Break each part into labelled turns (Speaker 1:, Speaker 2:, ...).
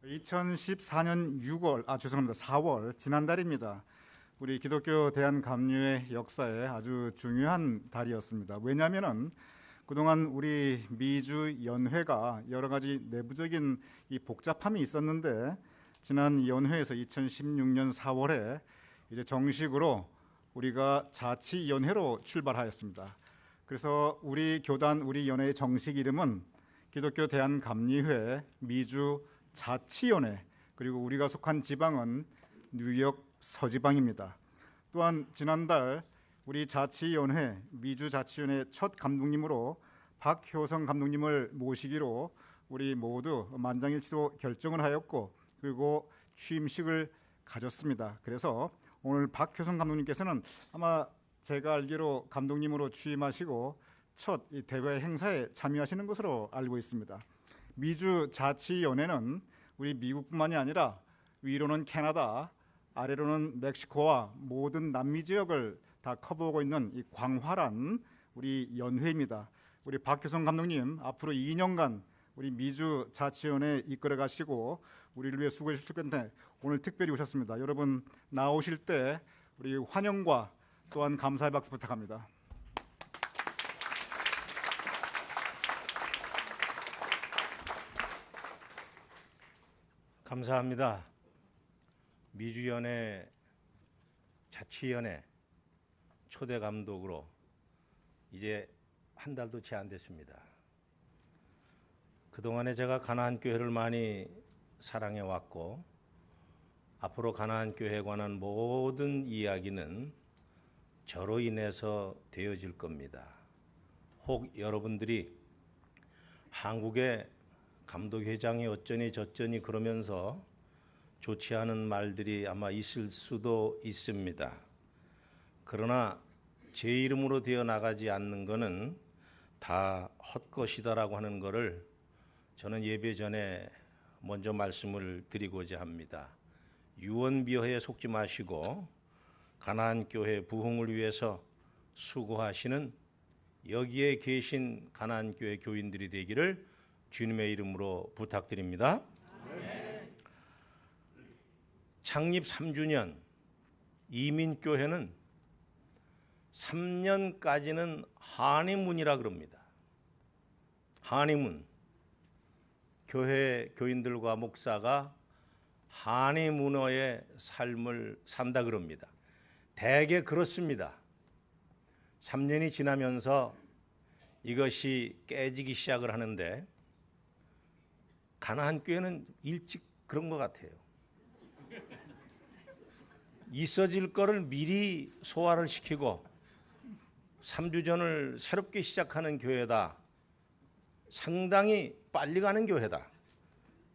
Speaker 1: 2014년 4월 지난달입니다. 우리 기독교 대한감리회 역사에 아주 중요한 달이었습니다. 왜냐하면 그동안 우리 미주 연회가 여러 가지 내부적인 이 복잡함이 있었는데 지난 연회에서 2016년 4월에 이제 정식으로 우리가 자치연회로 출발하였습니다. 그래서 우리 교단, 우리 연회의 정식 이름은 기독교 대한감리회 미주 자치연회, 그리고 우리가 속한 지방은 뉴욕 서지방입니다. 또한 지난달 우리 자치연회, 미주 자치연회 첫 감독님으로 박효성 감독님을 모시기로 우리 모두 만장일치로 결정을 하였고, 그리고 취임식을 가졌습니다. 그래서 오늘 박효성 감독님께서는 아마 제가 알기로 감독님으로 취임하시고 첫 이 대회 행사에 참여하시는 것으로 알고 있습니다. 미주 자치연회는 우리 미국뿐만이 아니라 위로는 캐나다, 아래로는 멕시코와 모든 남미 지역을 다 커버하고 있는 이 광활한 우리 연회입니다. 우리 박효성 감독님 앞으로 2년간 우리 미주 자치연회 이끌어 가시고 우리를 위해 수고해 주실 건데 오늘 특별히 오셨습니다. 여러분 나오실 때 우리 환영과 또한 감사의 박수 부탁합니다.
Speaker 2: 감사합니다. 미주연회 자치연회 초대 감독으로 이제 한 달도 채 안 됐습니다. 그동안에 제가 가나안 교회를 많이 사랑해 왔고 앞으로 가나안 교회에 관한 모든 이야기는 저로 인해서 되어질 겁니다. 혹 여러분들이 한국의 감독회장이 어쩌니 저쩌니 그러면서 좋지 않은 말들이 아마 있을 수도 있습니다. 그러나 제 이름으로 되어 나가지 않는 것은 다 헛것이다라고 하는 것을 저는 예배 전에 먼저 말씀을 드리고자 합니다. 유언비어에 속지 마시고 가나안 교회 부흥을 위해서 수고하시는 여기에 계신 가나안 교회 교인들이 되기를 주님의 이름으로 부탁드립니다. 네. 창립 3주년 이민교회는 3년까지는 한의문이라 그럽니다. 한의문. 교회 교인들과 목사가 한의문어의 삶을 산다 그럽니다. 대개 그렇습니다. 3년이 지나면서 이것이 깨지기 시작을 하는데 가나안 교회는 일찍 그런 것 같아요. 있어질 거를 미리 소화를 시키고 3주전을 새롭게 시작하는 교회다. 상당히 빨리 가는 교회다.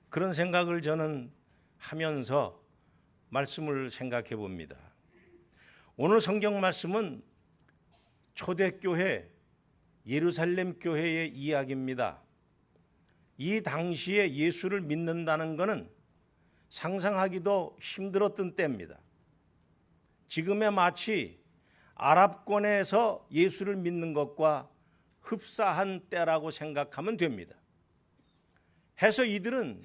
Speaker 2: 그런 생각을 저는 하면서 말씀을 생각해 봅니다. 오늘 성경 말씀은 초대교회 예루살렘 교회의 이야기입니다. 이 당시에 예수를 믿는다는 것은 상상하기도 힘들었던 때입니다. 지금의 마치 아랍권에서 예수를 믿는 것과 흡사한 때라고 생각하면 됩니다. 해서 이들은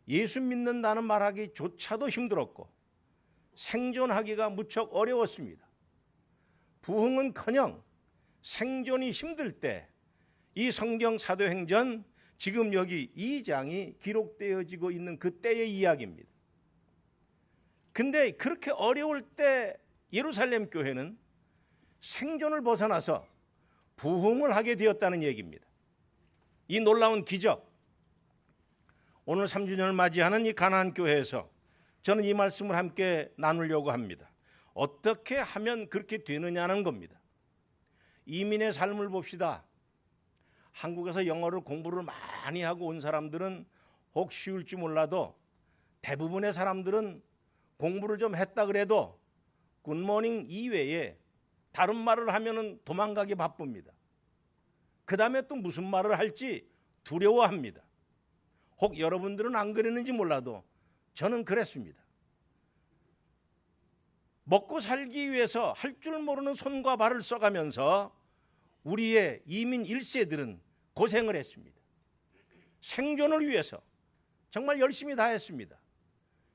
Speaker 2: 예수 믿는다는 말하기조차도 힘들었고 생존하기가 무척 어려웠습니다. 부흥은커녕 생존이 힘들 때 이 성경 사도행전 지금 여기 2장이 기록되어지고 있는 그때의 이야기입니다. 근데 그렇게 어려울 때 예루살렘 교회는 생존을 벗어나서 부흥을 하게 되었다는 얘기입니다. 이 놀라운 기적, 오늘 3주년을 맞이하는 이 가나안 교회에서 저는 이 말씀을 함께 나누려고 합니다. 어떻게 하면 그렇게 되느냐는 겁니다. 이민의 삶을 봅시다. 한국에서 영어를 공부를 많이 하고 온 사람들은 혹 쉬울지 몰라도 대부분의 사람들은 공부를 좀 했다 그래도 굿모닝 이외에 다른 말을 하면 도망가기 바쁩니다. 그 다음에 또 무슨 말을 할지 두려워합니다. 혹 여러분들은 안 그랬는지 몰라도 저는 그랬습니다. 먹고 살기 위해서 할 줄 모르는 손과 발을 써가면서 우리의 이민 1세들은 고생을 했습니다. 생존을 위해서 정말 열심히 다 했습니다.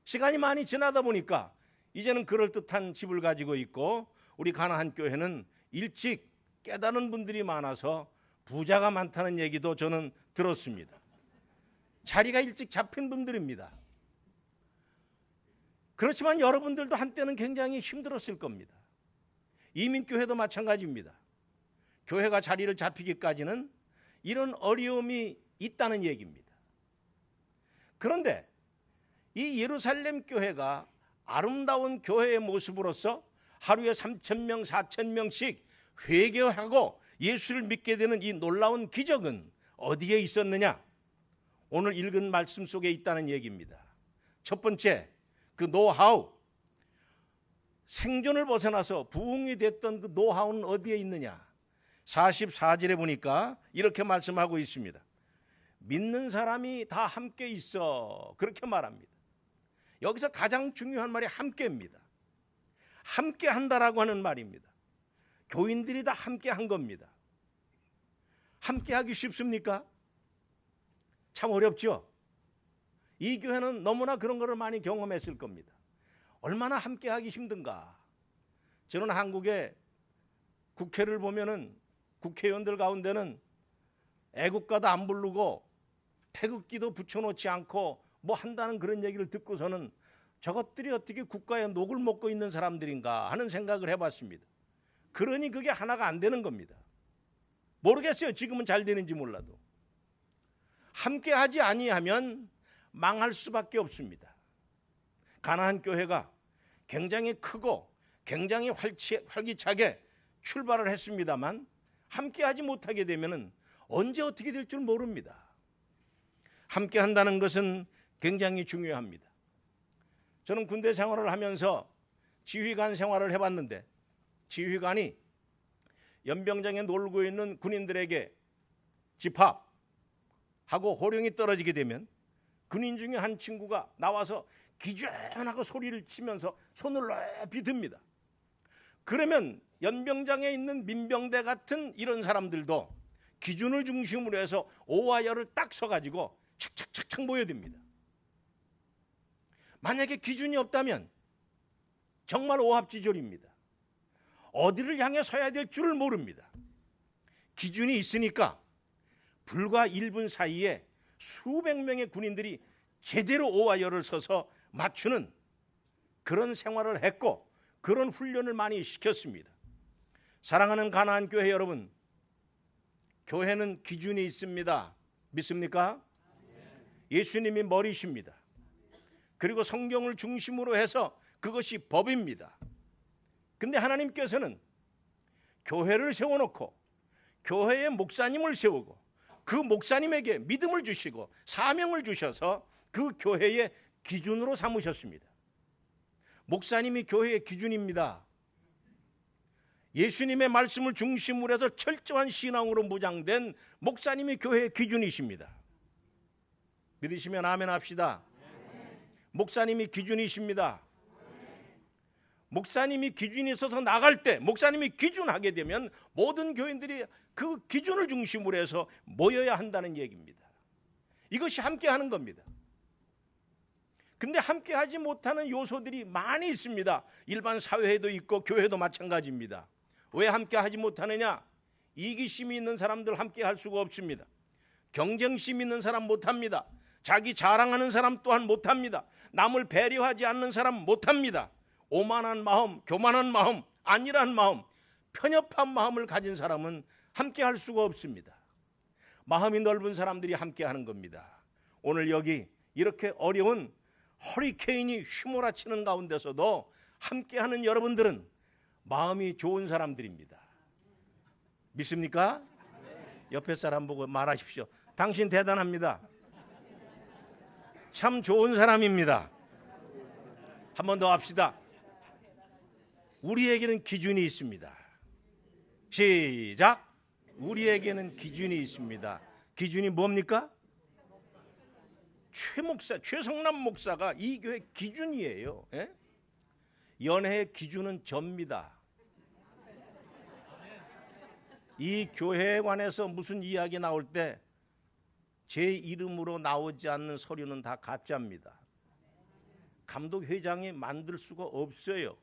Speaker 2: 시간이 많이 지나다 보니까 이제는 그럴듯한 집을 가지고 있고 우리 가나안 교회는 일찍 깨달은 분들이 많아서 부자가 많다는 얘기도 저는 들었습니다. 자리가 일찍 잡힌 분들입니다. 그렇지만 여러분들도 한때는 굉장히 힘들었을 겁니다. 이민교회도 마찬가지입니다. 교회가 자리를 잡히기까지는 이런 어려움이 있다는 얘기입니다. 그런데 이 예루살렘 교회가 아름다운 교회의 모습으로서 하루에 3,000명, 4,000명씩 회개하고 예수를 믿게 되는 이 놀라운 기적은 어디에 있었느냐? 오늘 읽은 말씀 속에 있다는 얘기입니다. 첫 번째, 그 노하우, 생존을 벗어나서 부흥이 됐던 그 노하우는 어디에 있느냐? 44절에 보니까 이렇게 말씀하고 있습니다. 믿는 사람이 다 함께 있어. 그렇게 말합니다. 여기서 가장 중요한 말이 함께입니다. 함께 한다라고 하는 말입니다. 교인들이 다 함께 한 겁니다. 함께 하기 쉽습니까? 참 어렵죠? 이 교회는 너무나 그런 것을 많이 경험했을 겁니다. 얼마나 함께 하기 힘든가. 저는 한국의 국회를 보면은 국회의원들 가운데는 애국가도 안 부르고 태극기도 붙여놓지 않고 뭐 한다는 그런 얘기를 듣고서는 저것들이 어떻게 국가의 녹을 먹고 있는 사람들인가 하는 생각을 해봤습니다. 그러니 그게 하나가 안 되는 겁니다. 모르겠어요. 지금은 잘 되는지 몰라도. 함께 하지 아니하면 망할 수밖에 없습니다. 가나안 교회가 굉장히 크고 굉장히 활기차게 출발을 했습니다만 함께 하지 못하게 되면 언제 어떻게 될 줄 모릅니다. 함께 한다는 것은 굉장히 중요합니다. 저는 군대 생활을 하면서 지휘관 생활을 해봤는데 지휘관이 연병장에 놀고 있는 군인들에게 집합하고 호령이 떨어지게 되면 군인 중에 한 친구가 나와서 기준하고 소리를 치면서 손을 높이 듭니다. 그러면 연병장에 있는 민병대 같은 이런 사람들도 기준을 중심으로 해서 오와 열을 딱 서가지고 착착착착 모여듭니다. 만약에 기준이 없다면 정말 오합지졸입니다. 어디를 향해 서야 될 줄을 모릅니다. 기준이 있으니까 불과 1분 사이에 수백 명의 군인들이 제대로 오와 열을 서서 맞추는 그런 생활을 했고 그런 훈련을 많이 시켰습니다. 사랑하는 가나안 교회 여러분, 교회는 기준이 있습니다. 믿습니까? 예수님이 머리십니다. 그리고 성경을 중심으로 해서 그것이 법입니다. 근데 하나님께서는 교회를 세워놓고 교회의 목사님을 세우고 그 목사님에게 믿음을 주시고 사명을 주셔서 그 교회의 기준으로 삼으셨습니다. 목사님이 교회의 기준입니다. 예수님의 말씀을 중심으로 해서 철저한 신앙으로 무장된 목사님이 교회의 기준이십니다. 믿으시면 아멘 합시다. 목사님이 기준이십니다. 목사님이 기준이 있어서 나갈 때 목사님이 기준하게 되면 모든 교인들이 그 기준을 중심으로 해서 모여야 한다는 얘기입니다. 이것이 함께 하는 겁니다. 근데 함께 하지 못하는 요소들이 많이 있습니다. 일반 사회에도 있고 교회도 마찬가지입니다. 왜 함께 하지 못하느냐? 이기심이 있는 사람들 함께 할 수가 없습니다. 경쟁심 있는 사람 못합니다. 자기 자랑하는 사람 또한 못합니다. 남을 배려하지 않는 사람 못합니다. 오만한 마음, 교만한 마음, 안일한 마음, 편협한 마음을 가진 사람은 함께 할 수가 없습니다. 마음이 넓은 사람들이 함께 하는 겁니다. 오늘 여기 이렇게 어려운 허리케인이 휘몰아치는 가운데서도 함께하는 여러분들은 마음이 좋은 사람들입니다. 믿습니까? 옆에 사람 보고 말하십시오. 당신 대단합니다. 참 좋은 사람입니다. 한 번 더 합시다. 우리에게는 기준이 있습니다. 시작. 우리에게는 기준이 있습니다. 기준이 뭡니까? 최성남 목사가 이 교회 기준이에요. 예? 연애의 기준은 접니다. 이 교회에 관해서 무슨 이야기 나올 때 제 이름으로 나오지 않는 서류는 다 가짜입니다. 감독 회장이 만들 수가 없어요.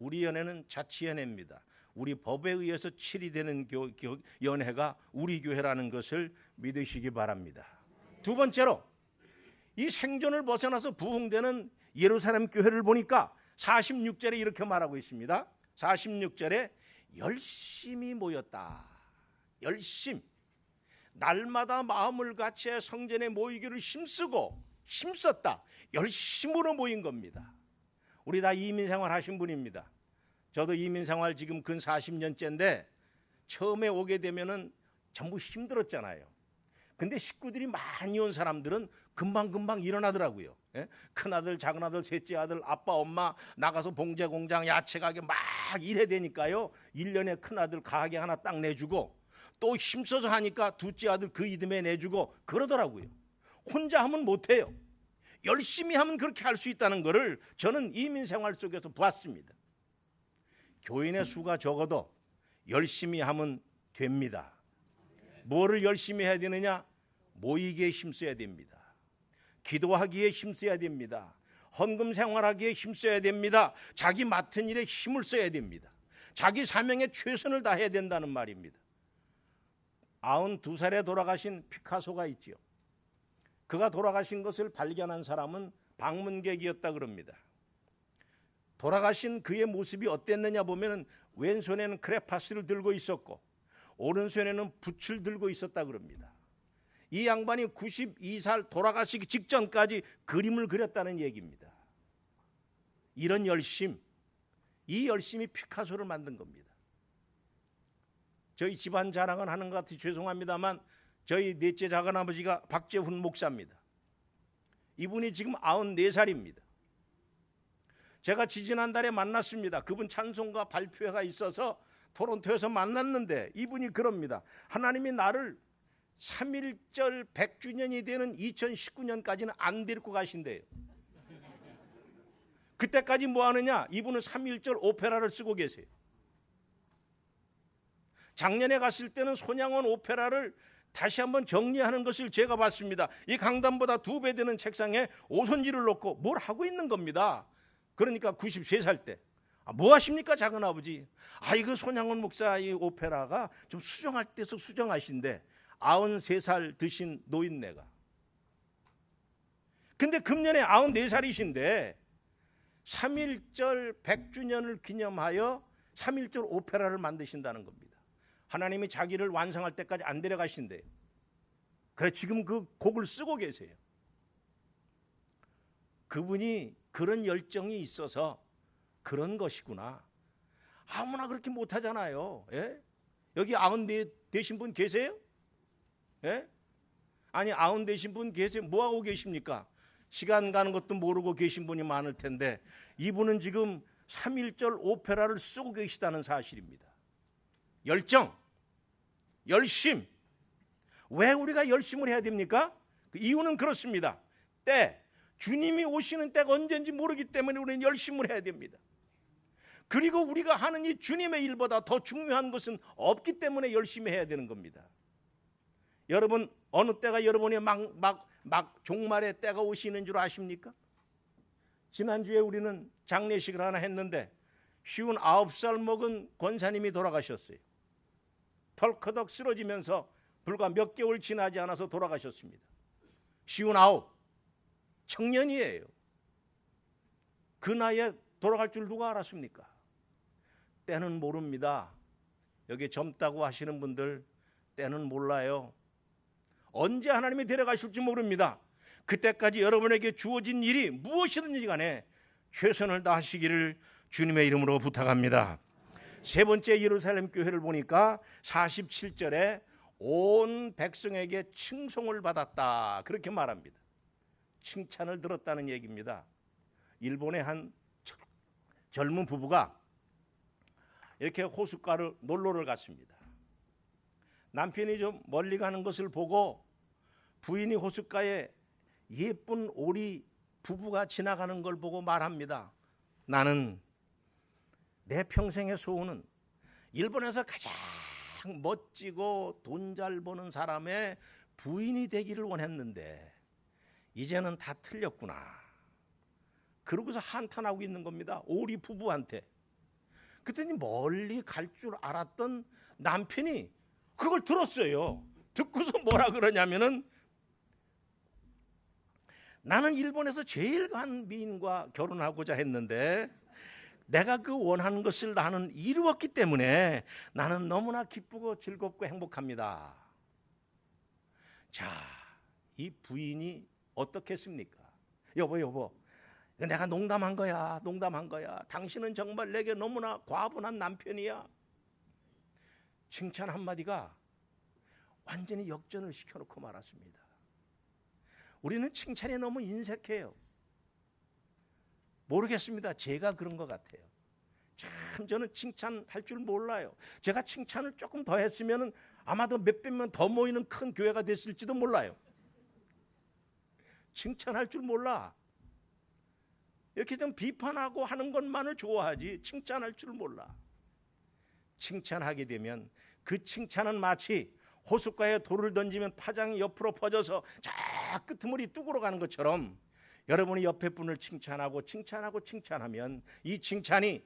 Speaker 2: 우리 연회는 자치연회입니다. 우리 법에 의해서 칠이되는 연회가 우리 교회라는 것을 믿으시기 바랍니다. 두 번째로 이 생존을 벗어나서 부흥되는 예루살렘 교회를 보니까 46절에 이렇게 말하고 있습니다. 46절에 열심히 모였다. 열심. 날마다 마음을 같이 성전에 모이기를 힘썼다. 열심으로 모인 겁니다. 우리 다 이민생활 하신 분입니다. 저도 이민생활 지금 근 40년째인데 처음에 오게 되면은 전부 힘들었잖아요. 근데 식구들이 많이 온 사람들은 금방금방 일어나더라고요. 예? 큰아들, 작은아들, 셋째 아들, 아빠, 엄마 나가서 봉제 공장, 야채 가게 막 일해야 되니까요. 1년에 큰아들 가게 하나 딱 내주고 또 힘써서 하니까 둘째 아들 그 이듬해 내주고 그러더라고요. 혼자 하면 못해요. 열심히 하면 그렇게 할 수 있다는 것을 저는 이민생활 속에서 보았습니다. 교인의 수가 적어도 열심히 하면 됩니다. 뭐를 열심히 해야 되느냐? 모이기에 힘써야 됩니다. 기도하기에 힘써야 됩니다. 헌금 생활하기에 힘써야 됩니다. 자기 맡은 일에 힘을 써야 됩니다. 자기 사명에 최선을 다해야 된다는 말입니다. 92살에 돌아가신 피카소가 있지요. 그가 돌아가신 것을 발견한 사람은 방문객이었다 그럽니다. 돌아가신 그의 모습이 어땠느냐 보면 왼손에는 크레파스를 들고 있었고 오른손에는 붓을 들고 있었다 그럽니다. 이 양반이 92살 돌아가시기 직전까지 그림을 그렸다는 얘기입니다. 이런 열심, 이 열심이 피카소를 만든 겁니다. 저희 집안 자랑은 하는 것 같아 죄송합니다만 저희 넷째 작은아버지가 박재훈 목사입니다. 이분이 지금 94살입니다. 제가 지지난달에 만났습니다. 그분 찬송가 발표회가 있어서 토론토에서 만났는데 이분이 그럽니다. 하나님이 나를 3.1절 100주년이 되는 2019년까지는 안 데리고 가신대요. 그때까지 뭐 하느냐? 이분은 3.1절 오페라를 쓰고 계세요. 작년에 갔을 때는 손양원 오페라를 다시 한번 정리하는 것을 제가 봤습니다. 이 강단보다 2배 되는 책상에 오선지를 놓고 뭘 하고 있는 겁니다. 그러니까 93살 때. 뭐 하십니까 작은아버지? 이거 손양원 목사 이 오페라가 좀 수정할 때서 수정하신데 93살 드신 노인네가. 근데 금년에 94살이신데 3.1절 100주년을 기념하여 3.1절 오페라를 만드신다는 겁니다. 하나님이 자기를 완성할 때까지 안 데려가신대요. 그래 지금 그 곡을 쓰고 계세요. 그분이 그런 열정이 있어서 그런 것이구나. 아무나 그렇게 못하잖아요. 예? 여기 94 되신 분 계세요? 예? 아니 90 되신 분 계세요? 뭐하고 계십니까? 시간 가는 것도 모르고 계신 분이 많을 텐데 이분은 지금 3.1절 오페라를 쓰고 계시다는 사실입니다. 열정, 열심. 왜 우리가 열심을 해야 됩니까? 그 이유는 그렇습니다. 주님이 오시는 때가 언제인지 모르기 때문에 우리는 열심을 해야 됩니다. 그리고 우리가 하는 이 주님의 일보다 더 중요한 것은 없기 때문에 열심히 해야 되는 겁니다. 여러분 어느 때가 여러분의 막 종말의 때가 오시는 줄 아십니까? 지난주에 우리는 장례식을 하나 했는데 59살 먹은 권사님이 돌아가셨어요. 덜커덕 쓰러지면서 불과 몇 개월 지나지 않아서 돌아가셨습니다. 59 청년이에요. 그 나이에 돌아갈 줄 누가 알았습니까? 때는 모릅니다. 여기 젊다고 하시는 분들 때는 몰라요. 언제 하나님이 데려가실지 모릅니다. 그때까지 여러분에게 주어진 일이 무엇이든지 간에 최선을 다하시기를 주님의 이름으로 부탁합니다. 세 번째 예루살렘 교회를 보니까 47절에 온 백성에게 칭송을 받았다 그렇게 말합니다. 칭찬을 들었다는 얘기입니다. 일본의 한 젊은 부부가 이렇게 호숫가를 놀러를 갔습니다. 남편이 좀 멀리 가는 것을 보고 부인이 호숫가에 예쁜 오리 부부가 지나가는 걸 보고 말합니다. 나는 내 평생의 소원은 일본에서 가장 멋지고 돈 잘 버는 사람의 부인이 되기를 원했는데 이제는 다 틀렸구나. 그러고서 한탄하고 있는 겁니다. 오리 부부한테. 그랬더니 멀리 갈 줄 알았던 남편이 그걸 들었어요. 듣고서 뭐라 그러냐면은, 나는 일본에서 제일 간 미인과 결혼하고자 했는데 내가 그 원하는 것을 나는 이루었기 때문에 나는 너무나 기쁘고 즐겁고 행복합니다. 자, 이 부인이 어떻게 했습니까? 여보, 내가 농담한 거야. 당신은 정말 내게 너무나 과분한 남편이야. 칭찬 한마디가 완전히 역전을 시켜놓고 말았습니다. 우리는 칭찬에 너무 인색해요. 모르겠습니다. 제가 그런 것 같아요. 참 저는 칭찬할 줄 몰라요. 제가 칭찬을 조금 더 했으면 아마도 몇백 명 더 모이는 큰 교회가 됐을지도 몰라요. 칭찬할 줄 몰라. 이렇게 좀 비판하고 하는 것만을 좋아하지 칭찬할 줄 몰라. 칭찬하게 되면 그 칭찬은 마치 호숫가에 돌을 던지면 파장이 옆으로 퍼져서 저 끄트머리 뚝으로 가는 것처럼 여러분이 옆에 분을 칭찬하면 이 칭찬이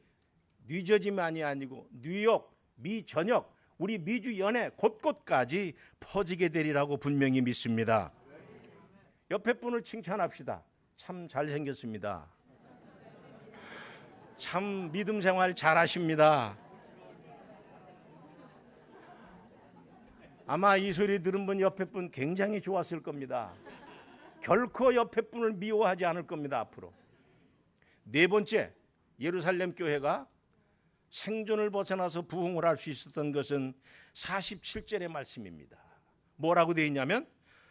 Speaker 2: 뉴저지만이 아니고 뉴욕, 미 전역, 우리 미주 연해 곳곳까지 퍼지게 되리라고 분명히 믿습니다. 옆에 분을 칭찬합시다. 참 잘생겼습니다. 참 믿음 생활 잘하십니다. 아마 이 소리 들은 분 옆에 분 굉장히 좋았을 겁니다. 결코 옆에 분을 미워하지 않을 겁니다. 앞으로. 네 번째, 예루살렘 교회가 생존을 벗어나서 부흥을 할 수 있었던 것은 47절의 말씀입니다. 뭐라고 되어 있냐면,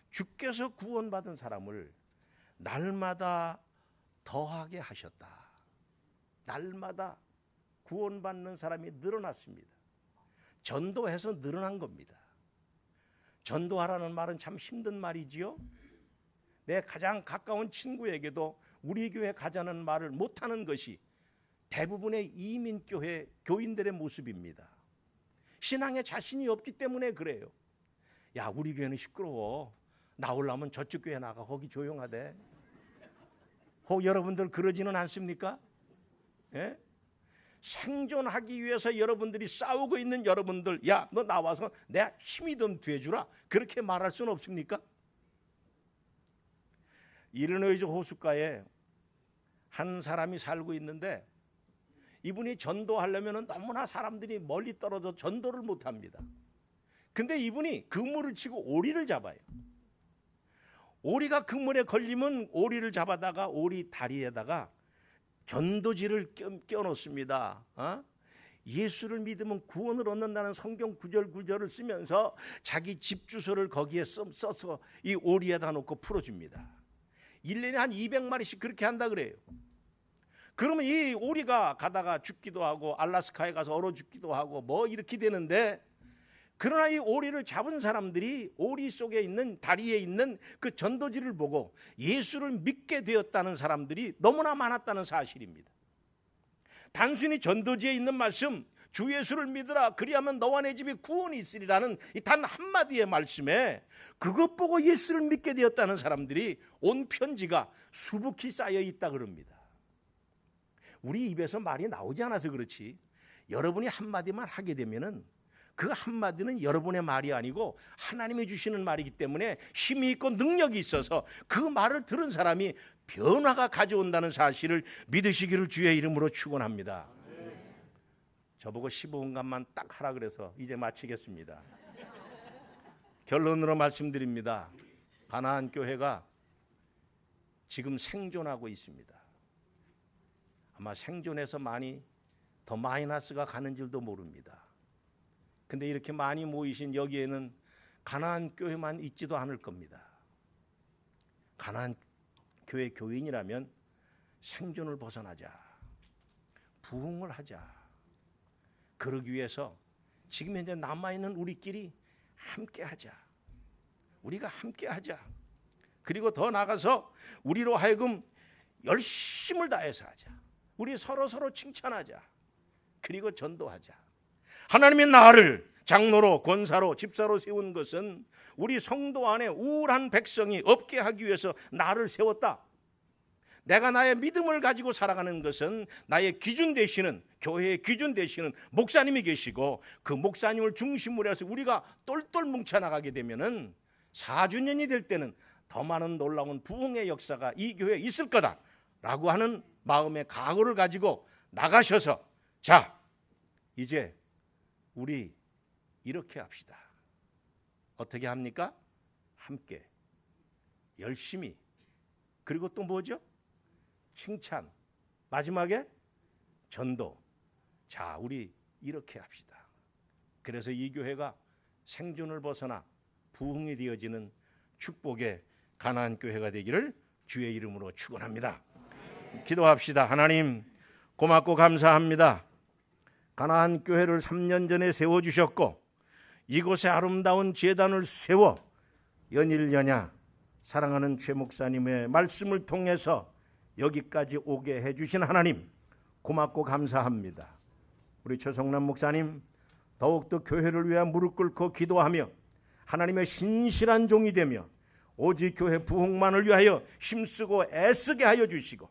Speaker 2: 주께서 구원받은 사람을 날마다 더하게 하셨다. 날마다 구원받는 사람이 늘어났습니다. 전도해서 늘어난 겁니다. 전도하라는 말은 참 힘든 말이지요. 내 가장 가까운 친구에게도 우리 교회 가자는 말을 못하는 것이 대부분의 이민교회 교인들의 모습입니다. 신앙에 자신이 없기 때문에 그래요. 야, 우리 교회는 시끄러워. 나오려면 저쪽 교회 나가. 거기 조용하대. 여러분들 그러지는 않습니까? 예? 생존하기 위해서 여러분들이 싸우고 있는 여러분들, 야, 너 나와서 내가 힘이 좀 돼주라. 그렇게 말할 수는 없습니까? 일리노이주 호숫가에 한 사람이 살고 있는데 이분이 전도하려면 너무나 사람들이 멀리 떨어져 전도를 못합니다. 근데 이분이 그물을 치고 오리를 잡아요. 오리가 그물에 걸리면 오리를 잡아다가 오리 다리에다가 전도지를 껴놓습니다. 예수를 믿으면 구원을 얻는다는 성경 구절을 쓰면서 자기 집 주소를 거기에 써서 이 오리에다 놓고 풀어줍니다. 1년에 한 200마리씩 그렇게 한다 그래요. 그러면 이 오리가 가다가 죽기도 하고 알라스카에 가서 얼어 죽기도 하고 뭐 이렇게 되는데, 그러나 이 오리를 잡은 사람들이 오리 속에 있는 다리에 있는 그 전도지를 보고 예수를 믿게 되었다는 사람들이 너무나 많았다는 사실입니다. 단순히 전도지에 있는 말씀, 주 예수를 믿으라 그리하면 너와 내 집에 구원이 있으리라는 이 단 한마디의 말씀에 그것 보고 예수를 믿게 되었다는 사람들이 온 편지가 수북히 쌓여 있다 그럽니다. 우리 입에서 말이 나오지 않아서 그렇지, 여러분이 한마디만 하게 되면은 그 한마디는 여러분의 말이 아니고 하나님이 주시는 말이기 때문에 힘이 있고 능력이 있어서 그 말을 들은 사람이 변화가 가져온다는 사실을 믿으시기를 주의 이름으로 축원합니다. 저보고 15분간만 딱 하라 그래서 이제 마치겠습니다. 결론으로 말씀드립니다. 가나안 교회가 지금 생존하고 있습니다. 아마 생존해서 더 마이너스가 가는 줄도 모릅니다. 근데 이렇게 많이 모이신 여기에는 가나안 교회만 있지도 않을 겁니다. 가나안 교회 교인이라면 생존을 벗어나자, 부흥을 하자. 그러기 위해서 지금 현재 남아있는 우리끼리 함께하자. 우리가 함께하자. 그리고 더 나아가서 우리로 하여금 열심을 다해서 하자. 우리 서로 칭찬하자. 그리고 전도하자. 하나님의 나를 장로로, 권사로, 집사로 세운 것은 우리 성도 안에 우울한 백성이 없게 하기 위해서 나를 세웠다. 내가 나의 믿음을 가지고 살아가는 것은 나의 기준 되시는, 교회의 기준 되시는 목사님이 계시고, 그 목사님을 중심으로 해서 우리가 똘똘 뭉쳐나가게 되면은 4주년이 될 때는 더 많은 놀라운 부흥의 역사가 이 교회에 있을 거다라고 하는 마음의 각오를 가지고 나가셔서, 자, 이제 우리 이렇게 합시다. 어떻게 합니까? 함께, 열심히, 그리고 또 뭐죠? 칭찬, 마지막에 전도. 자, 우리 이렇게 합시다. 그래서 이 교회가 생존을 벗어나 부흥이 되어지는 축복의 가나안 교회가 되기를 주의 이름으로 축원합니다. 기도합시다. 하나님, 고맙고 감사합니다. 가나안 교회를 3년 전에 세워주셨고, 이곳에 아름다운 제단을 세워 연일연야 사랑하는 최 목사님의 말씀을 통해서 여기까지 오게 해주신 하나님, 고맙고 감사합니다. 우리 최성남 목사님, 더욱더 교회를 위해 무릎 꿇고 기도하며 하나님의 신실한 종이 되며 오직 교회 부흥만을 위하여 힘쓰고 애쓰게 하여 주시고,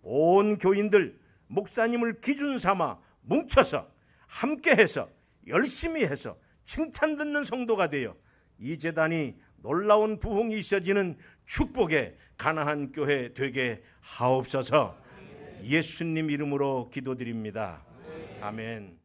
Speaker 2: 온 교인들 목사님을 기준 삼아 뭉쳐서 함께해서 열심히 해서 칭찬 듣는 성도가 되어 이 제단이 놀라운 부흥이 있어지는 축복의 가나안 교회 되게 하옵소서. 예수님 이름으로 기도드립니다. 아멘.